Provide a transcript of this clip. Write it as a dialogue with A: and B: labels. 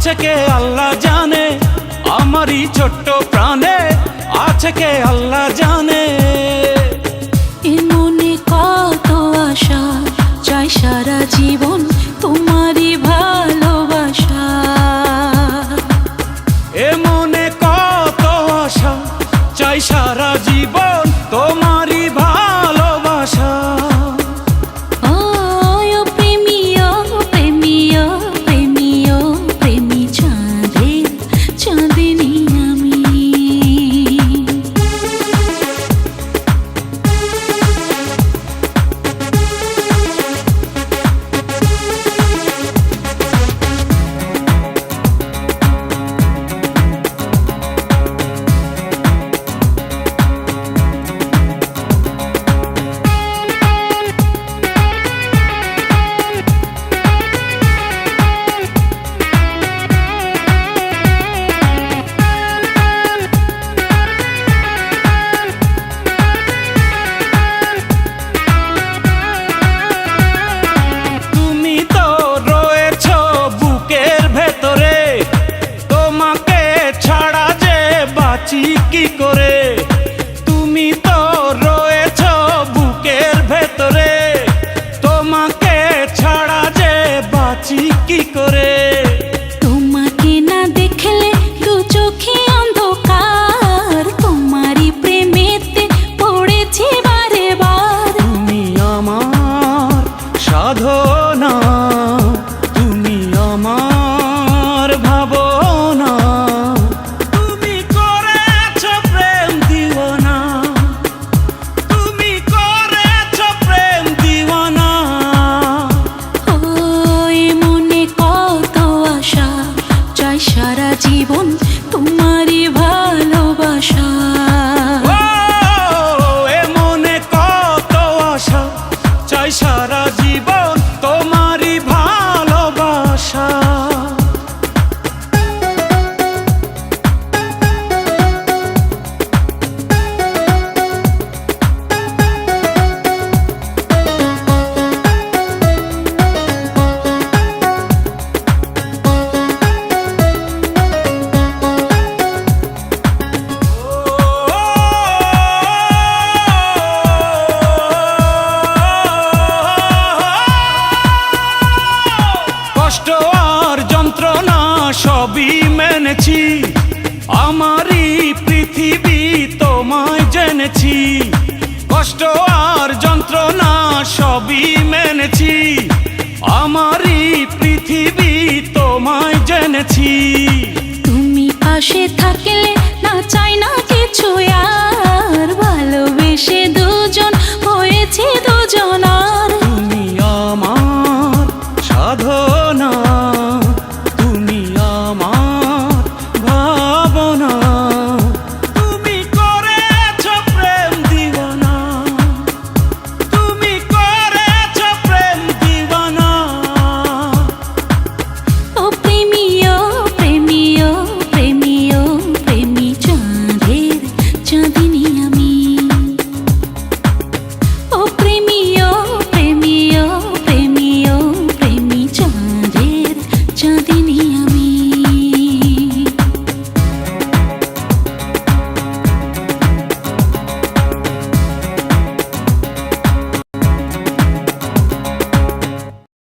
A: আছে কে আল্লাহ জানে, আমারই ছোট্ট প্রাণে আছে কে আল্লাহ জানে।
B: এ মনে কত আশা, চাই সারা জীবন তোমারই ভালোবাসা।
A: এ মনে কত আশা, চাই সারা জীবন তোমারই ভালোবাসা। কি করে তুমি তো রয়েছ বুকের ভেতরে, তোমাকে ছাড়া যে বাঁচি কি করে।
B: তোমাকে না দেখলে দু চোখে অন্ধকার, তোমারই প্রেমেতে পড়েছি বারে বার।
A: তুমি আমার সাধনা, তুমি আমার ভাবনা,
B: সারা জীবন তোমারই ভালোবাসা।
A: এ মনে কত আশা, চাই সারা জীবন তোমারই ভালোবাসা। কষ্ট আর যন্ত্রণা সবই মেনেছি, আমারই পৃথিবী তোমায় জেনেছি। কষ্ট আর যন্ত্রণা সবই মেনেছি, আমারই পৃথিবী